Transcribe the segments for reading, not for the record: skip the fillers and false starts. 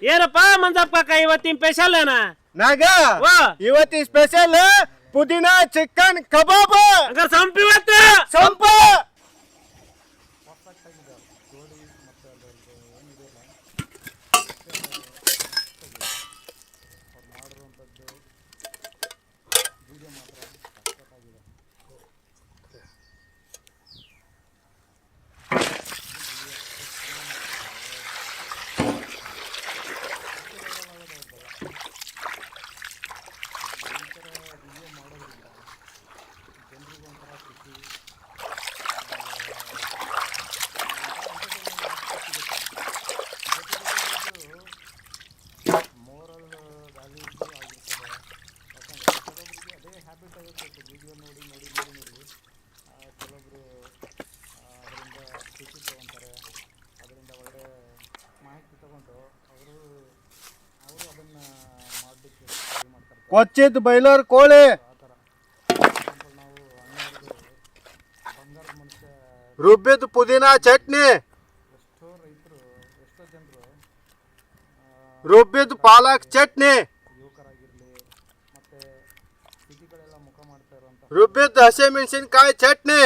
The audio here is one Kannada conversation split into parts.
ಏನಪ್ಪ ಮಂಜಪ್ಪ ಕಾಕ ಇವತ್ತಿನ ಸ್ಪೆಷಲ್ ಏನ ನಾಗ ಇವತ್ತಿನ ಸ್ಪೆಷಲ್ ಪುದೀನಾ ಚಿಕನ್ ಕಬಾಬ್ ಹಂಗಾರೆ ಸಂಪು ಇವತ್ತು ಸಂಪ ಕೊಚ್ಚಿದ ಬೈಲರ್ ಕೋಳಿ ರುಬ್ಬಿದ ಪುದೀನಾ ಚಟ್ನಿ ರುಬ್ಬಿದ ಪಾಲಕ್ ಚಟ್ನಿ ರುಬ್ಬಿದ ಹಸಿಮೆಣಸಿನಕಾಯಿ ಚಟ್ನಿ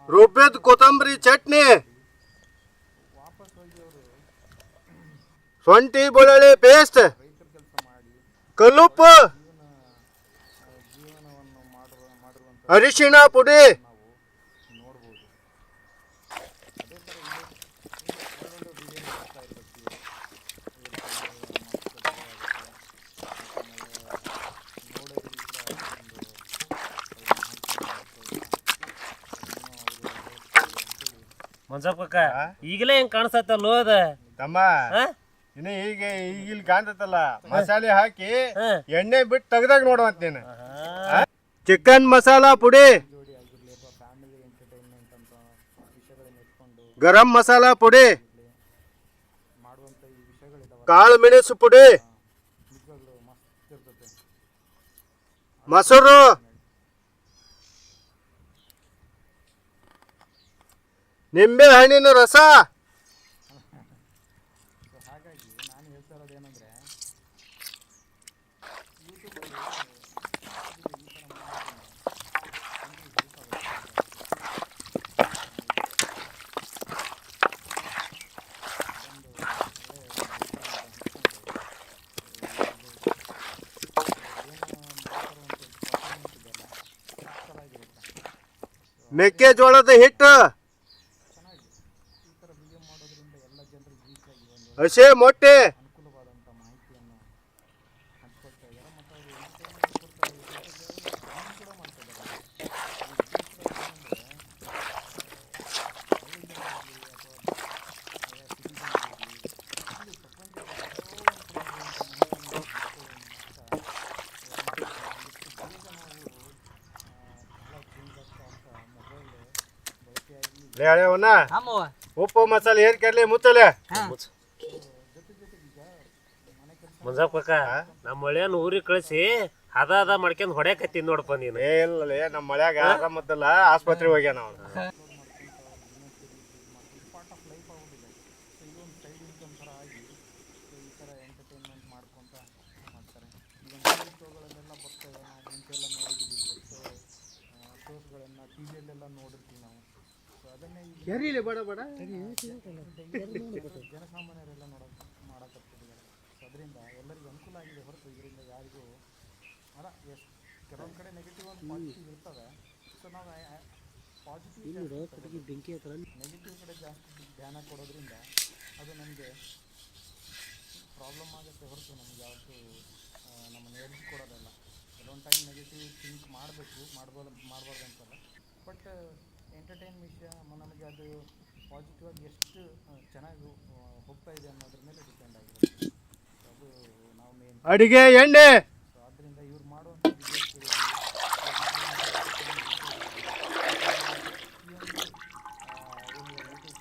ರುಬ್ಬಿದ ಕೊತ್ತಂಬರಿ ಚಟ್ನಿ ಶುಂಠಿ ಬೆಳ್ಳುಳ್ಳಿ ಪೇಸ್ಟ್ ಕಲ್ಲುಪ್ಪು ಅರಿಶಿಣ ಪುಡಿ ಮಂಜಪ್ಪ ಕಾಕ ಈಗಲೇ ಹೆಂಗ್ ಕಾಣಿಸತ್ತಲ್ಲೋ ಅದ ತಮ್ಮ ಇನ್ನು ಈಗ ಇಲ್ಲಿ ಕಾಣ್ತೈತಲ್ಲ ಮಸಾಲೆ ಹಾಕಿ ಎಣ್ಣೆ ಬಿಟ್ಟು ತೆಗ್ದಾಗ ನೋಡುವಂತ ನೀನು ಚಿಕನ್ ಮಸಾಲಾ ಪುಡಿ ಗರಂ ಮಸಾಲಾ ಪುಡಿ ಕಾಳು ಮೆಣಸು ಪುಡಿ ಮೊಸರು ನಿಂಬೆ ಹಣ್ಣಿನ ರಸ ಮೆಕ್ಕೆಜೋಳದ ಹಿಟ್ಟು ಹಸೆ ಮೊಟ್ಟೆ ಉಪ್ಪು ಮಸಾಲೆ ಏನ್ ಕೆರ್ಲಿ ಮುಚ್ಚಲೆ ಮಂಜಪ್ಪ ಕಾಕ ನಮ್ಮ ಮಳೆಯನ್ನ ಊರಿಗೆ ಕಳಿಸಿ ಹದ ಮಾಡ್ಕೊಂಡ್ ಹೊಡ್ಯಾಕತ್ತೀನಿ ನೋಡಪ್ಪ ನೀನು. ಇಲ್ಲ ನಮ್ಮ ಮಳ್ಯಾಗ ಆರಾಮತ್ತಲ್ಲ ಆಸ್ಪತ್ರೆ ಹೋಗ್ಯಾನ ಅವನು. ಬಡ ಬಡ ಜನಸಾಮಾನ್ಯರೆಲ್ಲ ಮಾಡಕತ್ತಿದ್ದಾರೆ. ಅದರಿಂದ ಎಲ್ಲರಿಗೂ ಅನುಕೂಲ ಆಗಿದೆ ಹೊರತು ಇದರಿಂದ ಯಾರಿಗೂ ಅಲ್ಲ ಕೆಲವೊಂದು ಕಡೆ ನೆಗೆಟಿವ್ ಒಂದು ಪಾಸಿಟಿವ್ ಇರ್ತವೆ. ಸೊ ನಾವು ಪಾಸಿಟಿವ್ ನೆಗೆಟಿವ್ ಕಡೆ ಜಾಸ್ತಿ ಧ್ಯಾನ ಕೊಡೋದ್ರಿಂದ ಅದು ನಮಗೆ ಪ್ರಾಬ್ಲಮ್ ಆಗುತ್ತೆ ಹೊರತು ನಮ್ಗೆ ಯಾವತ್ತೂ ನಮ್ಮನ್ನು ಎಡ್ಜ್ ಕೊಡೋದಲ್ಲ. ಕೆಲವೊಂದು ಟೈಮ್ ನೆಗೆಟಿವ್ ಥಿಂಕ್ ಮಾಡಬೇಕು ಮಾಡಬಾರ್ದು ಅಂತಲ್ಲ, ಬಟ್ ಎಂಟರ್ಟೈನ್ ವಿಷಯ ನಮಗೆ ಅದು ಪಾಸಿಟಿವ್ ಆಗಿ ಎಷ್ಟು ಚೆನ್ನಾಗಿ ಹೋಗ್ತಾ ಇದೆ ಅನ್ನೋದ್ರ ಮೇಲೆ ಡಿಪೆಂಡ್ ಆಗಿರುತ್ತೆ. ಅದು ನಾವು ಮೇನ್ ಅಡಿಗೆ ಎಣ್ಣೆ. ಸೊ ಆದ್ದರಿಂದ ಇವ್ರು ಮಾಡುವಂಥ ಯೂಟ್ಯೂಬ್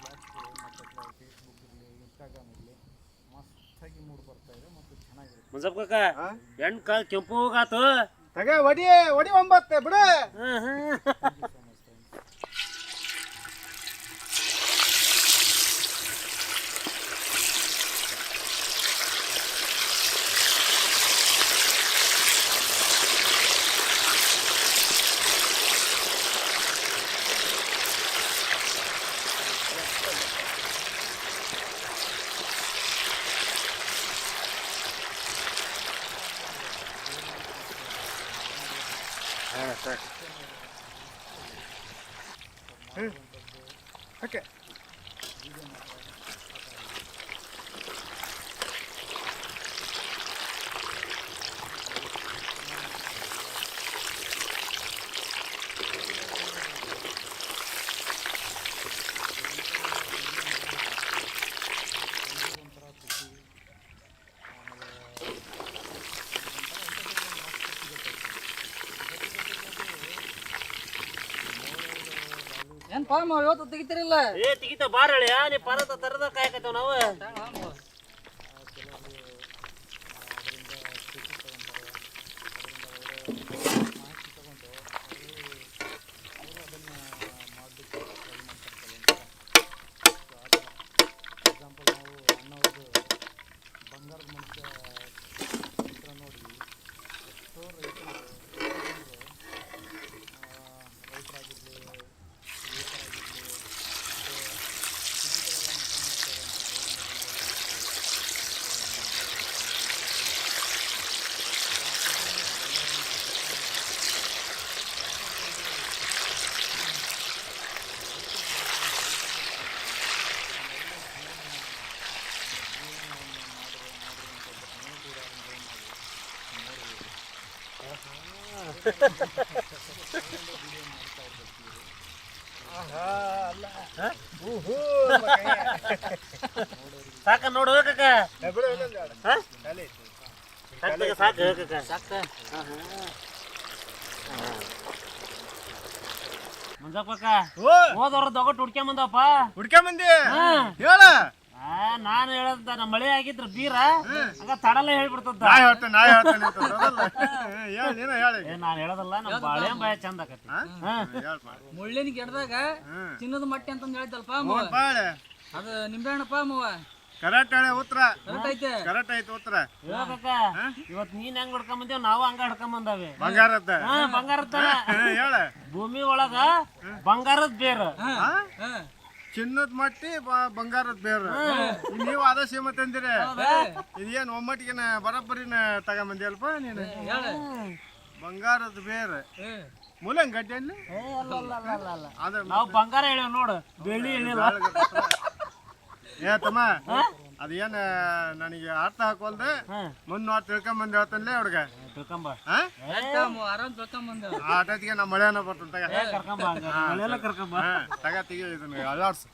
ಬ್ಲಾಗ್ಸ್ಗಳು ಮತ್ತು ಫೇಸ್ಬುಕ್ ಇರಲಿ ಇನ್ಸ್ಟಾಗ್ರಾಮ್ ಇರಲಿ ಮಸ್ತಾಗಿ ಮೂಡ್ ಬರ್ತಾ ಇದೆ ಮತ್ತು ಚೆನ್ನಾಗಿರುತ್ತೆ. ಮಂಜಪ್ಪ ಕಾಕ ಹೆಣ್ಣು ಕಾಲು ಕೆಂಪು ಹೋಗಾತು ತಗ ಒಡಿ ಒಂಬತ್ತೆ ಬಿಡು. ಓಕೆ ಏನ್ ಪಾಮ್ ಇವತ್ತು ತೆಗಿತಿರಲ್ಲ ಏ ತೆಗಿತ ಬಾರ ಹೇಳಿಯ ನೀ ಪರತ ತರದ ಕಾಯಕತ್ತೇವ್ ನಾವು ಎಕ್ಸಾಂಪಲ್ ನಾವು ಅಣ್ಣವ್ರದ್ದು ಬಂಗಾರದ ಮನುಷ್ಯ ಚಿತ್ರ ನೋಡಿ ಎಷ್ಟೋ ರೈತರಾಗಿರಲಿ ಯುವಕರಾಗಿರಲಿ ಸಾಕ ನೋಡು ಕಾಕ ಸಾಕು ಕಾಕ ಸಾಕ ಮಂಜಪ್ಪ ಹೋದವ್ರ ದೊಗಟ್ ಹುಡ್ಕೊಂಬಂದಪ್ಪ ಹುಡ್ಕೊಂಬಂದಿ ಹೇಳ ನಾನು ಹೇಳಂತ ನಮ್ಮ ಮಳೆ ಆಗಿದ್ರ ಬೀರ ಹಂಗ ತಡಲ್ಲ ಹೇಳ್ಬಿಡ್ತದ ನಾ ಹೇಳ್ತೇನೆ ಹೇಳ ನೀನ ಹೇಳಿ ನಾನ್ ಹೇಳದಲ್ಲ ನಮ್ಮ ಬಾಳೆ ಬಾಯ ಚಂದ ಆಕತಿ ಮುಳ್ಳಿನ ಗಿಡದಾಗ ಚಿನ್ನದ ಮಟ್ಟಿ ಅಂತಂದ್ ಹೇಳಿದ್ದಲ್ಪ ಬಾಳೆ ಅದು ನಿಂಬೆಹಣ್ಣಪ್ಪ ಮವ ಕರೆಕ್ಟ್ ಹೇಳಿ ಉತ್ತರ ಐತೆ ಕರೆಕ್ಟ್ ಐತಿ ಉತ್ತರ ಹೇಳ್ಬೇಕ ಇವತ್ ನೀನ್ ಹೆಂಗ್ ಹಿಡ್ಕೊಂಬಂದೇವ್ ನಾವು ಹಂಗ ಹಿಡ್ಕೊಂಬಂದಾವೆ ಬಂಗಾರದ ಬಂಗಾರದ ತರ ಹೇಳ ಭೂಮಿ ಒಳಗ ಬಂಗಾರದ ಬೇರು ಚಿನ್ನದ ಮಟ್ಟಿ ಬಂಗಾರದ ಬೇರು ನೀವು ಅದ ಸೀಮ ತಂದಿರಿ ಇದೇನ್ ಒಮ್ಮಟ್ಟಿಗೆನ ಬರಬ್ಬರಿನ ತಗೊಂಬಂದಿ ಅಲ್ಪ ನೀನು ಬಂಗಾರದ ಬೇರು ಮೂಲಂಗ್ ಗಡ್ಡೆ ಅಲ್ಲಿ ನಾವು ಬಂಗಾರ ಹೇಳೇವ್ ನೋಡು ಬೆಳ್ಳಿ ಹೇಳಿಲ್ಲ ಏ ತಮ್ಮ ಅದೇನ್ ನನಗೆ ಅರ್ಥ ಹಾಕೋಲ್ದೆ ಮುಂದ್ ತಿಳ್ಕೊಂಬಂದ್ ಹೇಳ್ತಾನೆ ಹುಡ್ಗ ತಿಳ್ಕೊಂಬ ಆರಾಮ್ ತಿಳ್ಕೊಂಬಂದ ಆ ಟೈತಿಗೆ ನಮ್ಮ ಮಳೆನ ಬರ್ತಂತ ಕರ್ಕೊಂಬ ತಗ ತೆಗಿ ಇದನ್ನ ಅಲಾಡ್ಸ್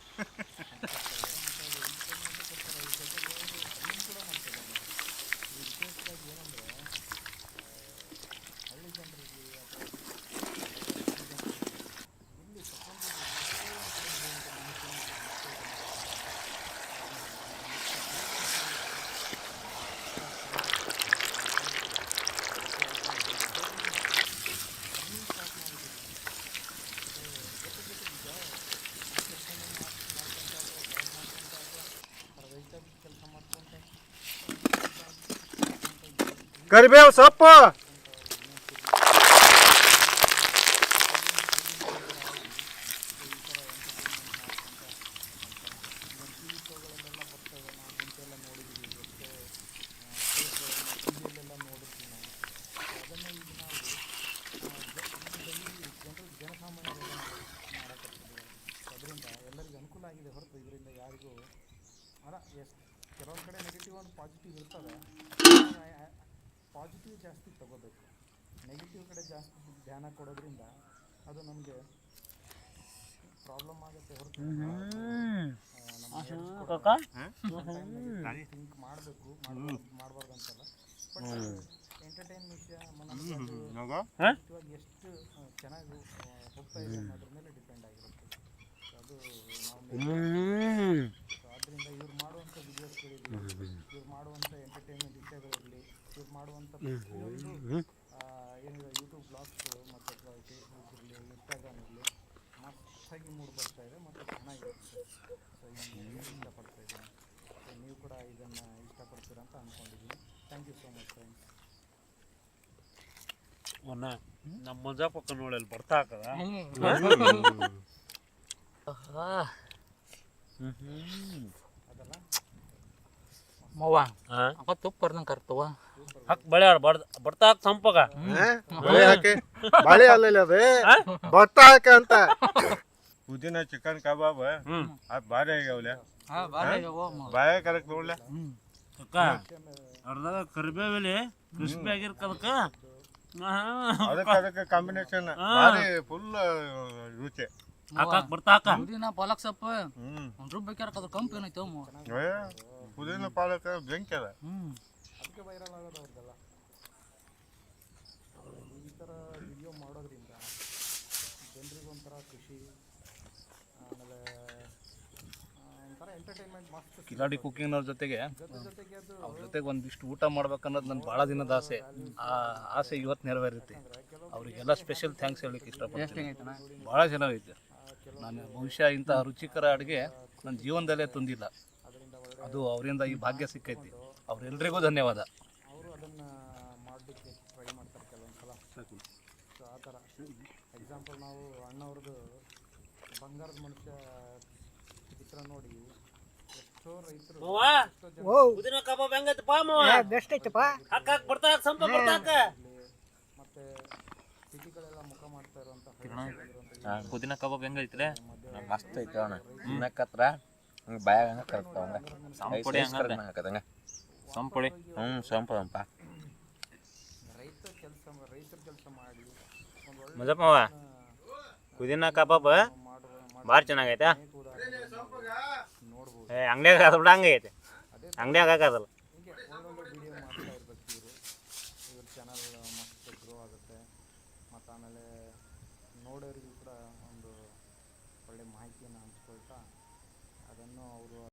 ಕರಿಬೇವು ಸೊಪ್ಪು ಅದರಿಂದ ಎಲ್ಲರಿಗೂ ಅನುಕೂಲ ಆಗಿದೆ ಹೊರತು ಇದರಿಂದ ಯಾರಿಗೂ ಅಲ್ಲ ಎಷ್ಟು ಕೆಲವೊಂದು ಕಡೆ ನೆಗೆಟಿವ್ ಒಂದು ಪಾಸಿಟಿವ್ ಇರ್ತವೆ ಪಾಸಿಟಿವ್ ಜಾಸ್ತಿ ತಗೋಬೇಕು ನೆಗೆಟಿವ್ ಕಡೆ ಜಾಸ್ತಿ ಧ್ಯಾನ ಕೊಡೋದ್ರಿಂದ ಅದು ನಮಗೆ ಪ್ರಾಬ್ಲಮ್ ಆಗುತ್ತೆ ಹೊರತು ಥಿಂಕ್ ಮಾಡಬೇಕು ಮಾಡಬಾರ್ದು ಅಂತಲ್ಲ ಬಟ್ ಎಂಟರ್ಟೈನ್ ವಿಷಯ ಇವಾಗ ಎಷ್ಟು ಚೆನ್ನಾಗಿ ಹೋಗ್ತಾ ಇದೆ ಅನ್ನೋದ್ರ ಮೇಲೆ ಡಿಪೆಂಡ್ ಆಗಿರುತ್ತೆ ಅದು ನಾವು ಆದ್ದರಿಂದ ಇವ್ರು ಮಾಡುವಂಥ ವಿಡಿಯೋಸ್ಗಳಿರಲಿ ಇವ್ರು ಮಾಡುವಂಥ ಎಂಟರ್ಟೈನ್ಮೆಂಟ್ ವಿಷಯಗಳಿರಲಿ ಇವ್ರು ಮಾಡುವಂಥ ಪ್ರತಿಯೊಂದು ಏನಿದೆ ಯೂಟ್ಯೂಬ್ ಬ್ಲಾಗ್ಸ್ಗಳು ಮತ್ತು ಅಥವಾ ಫೇಸ್ಬುಕ್ ಇರಲಿ ಇನ್ಸ್ಟಾಗ್ರಾಮ್ ಇರಲಿ ಮಸ್ತಾಗಿ ಮೂಡ್ ಬರ್ತಾ ಇದೆ ಮತ್ತು ಚೆನ್ನಾಗಿರುತ್ತೆ ಸೊ ಇದನ್ನು ಇಷ್ಟಪಡ್ತಾ ಇದ್ದೀನಿ ಸೊ ನೀವು ಕೂಡ ಇದನ್ನು ಇಷ್ಟಪಡ್ತೀರ ಅಂತ ಅಂದ್ಕೊಂಡಿದ್ದೀನಿ thank you so much friends ನಮ್ಮ ಮಂಜಾಪಕ್ಕ ನೋಡಿ ಅಲ್ಲಿ ಬರ್ತಾ ಹಾಕದ ಅದಲ್ಲ ಮವ್ವ ಹಾ ಅಪ್ಪ ತುಪ್ಪ ಬರ್ದಂಗೆ ಕರ್ತವ ಹಾಕ್ ಬಳೆ ಬರ್ತಾ ಹಾಕ್ ಸಂಪಗ ಬಾಳೆ ಹಾಕಿ ಬಾಳೆ ಅಲ್ಲಲ್ಲಿ ಅದು ಭತ್ತ ಹಾಕ ಅಂತ ಪುದೀನ ಚಿಕನ್ ಕಬಾಬ್ ಅದು ಭಾರಿ ಆಗ್ಯಾವಲೆ ಬಾಯ ಕರೆಕ್ಟ್ ನೋಡ್ಲೆ ಅಕ್ಕ ಅರ್ಧಾಗ ಕರಿಬೇವಿಲಿ ಕ್ರಿಸ್ಪಿ ಆಗಿರ್ಕದಕ್ಕ ಅದಕ್ಕೆ ಕಾಂಬಿನೇಷನ್ ಭಾರಿ ಫುಲ್ ರುಚಿ ಹಾಕ್ ಬರ್ತಾ ಹಾಕ ಪುದೀನ ಪಾಲಕ್ ಸೊಪ್ಪು ಒಂದು ರೂಪಾಯಿ ಬೇಕಾರೆ ಅದ್ರ ಕಂಪು ಏನೈತೆ ಪುದೀನ ಪಾಲಕ ಬೆಂಕಿ ಅದ ಅದಕ್ಕೆ ವೈರಲ್ ಆಗೋದು ಅವ್ರದ್ದೆಲ್ಲ ಈ ಥರ ವಿಡಿಯೋ ಮಾಡೋದ್ರಿಂದ ಜನರಿಗೆ ಒಂಥರ ಖುಷಿ ಆಮೇಲೆ ಒಂಥರ ಎಂಟರ್ಟೈನ್ಮೆಂಟ್ ಮಸ್ತ್ ಕಿಲಾಡಿ ಕುಕಿಂಗ್ನವ್ರ ಜೊತೆಗೆ ಜೊತೆಗೆ ಅದು ಅವ್ರ ಜೊತೆಗೆ ಒಂದಿಷ್ಟು ಊಟ ಮಾಡ್ಬೇಕನ್ನೋದು ನನ್ನ ಭಾಳ ದಿನದ ಆಸೆ. ಆ ಆಸೆ ಇವತ್ತು ನೆರವೇರುತ್ತೆ. ಅವರಿಗೆಲ್ಲ ಸ್ಪೆಷಲ್ ಥ್ಯಾಂಕ್ಸ್ ಹೇಳಲಿಕ್ಕೆ ಇಷ್ಟಪಡ್ತೀನಿ. ಭಾಳ ಚೆನ್ನಾಗೈತೆ. ನಾನು ಬಹುಶಃ ಇಂಥ ರುಚಿಕರ ಅಡುಗೆ ನನ್ನ ಜೀವನದಲ್ಲೇ ತಂದಿಲ್ಲ. ಅದು ಅವರಿಂದ ಈ ಭಾಗ್ಯ ಸಿಕ್ಕೈತಿ. ಅವರೆಲ್ಲರಿಗೂ ಧನ್ಯವಾದ. ಅವರು ಅದನ್ನು ಮಾಡಲಿಕ್ಕೆ ಟ್ರೈ ಮಾಡ್ತಾರೆ ಕೆಲವೊಂದು ಸಲ. ಸೊ ಆ ಥರ ಎಕ್ಸಾಂಪಲ್ ನಾವು ಅಣ್ಣವ್ರದ್ದು ಬಂಗಾರದ ಮನುಷ್ಯ ಚಿತ್ರ ನೋಡಿ ಎಷ್ಟೋ ರೈತರು ಪುದೀನ ಕಬಾಬ್ ಹೆಂಗೈತಪ್ಪ ಮಾವ ಬೆಸ್ಟ್ ಐತಪ್ಪ. ಹಾಕ್ ಹಾಕ್ ಬರ್ತಾ ಹಾಕ್ ಸಂಪ ಬರ್ತಾ ಹಾಕ ಮತ್ತು ಸಿಟಿಗಳೆಲ್ಲ ಮುಖ ಮಾಡ್ತಾ ಇರುವಂಥ ಪುದೀನ ಕಬಾಬ್ ಹೆಂಗೈತ್ರಿ ಮಸ್ತ್ ಐತಿ ಅಣ್ಣ ತಿನ್ನಕತ್ರ ಬಾಯಾಗ ಹಂಗೆ ಕರೆಕ್ಟ್ ಸಂಪುಡಿ ಹಾಕದಂಗ ಸಂಪುಡಿ ಸಂಪುಡಂಪ ರೈತರ ಕೆಲಸ ಮಾಡಿ ಮಜಪ್ಪವ ಪುದೀನ ಕಬಾಬ್ ಭಾಳ ಚೆನ್ನಾಗೈತೆ ಅಂಗಡಿಯಾಗ ಅದು ಬಿಡ ಹಂಗೈತೆ ಅಂಗಡಿಯಾಗ ಹಾಕೋದಲ್ಲ ಹೀಗೆ ಒಳ್ಳೊಳ್ಳೆ ವಿಡಿಯೋ ಮಾಡ್ತಾ ಇರ್ಬೇಕು ಇವ್ರ ಚಾನಲ್ ಮಸ್ತ್ ಗ್ರೋ ಆಗುತ್ತೆ ಮತ್ತು ಆಮೇಲೆ ನೋಡೋರಿಗೂ ಕೂಡ ಒಂದು ಒಳ್ಳೆ ಮಾಹಿತಿಯನ್ನು ಹಂಚ್ಕೊಳ್ತಾ ಅದನ್ನು ಅವರು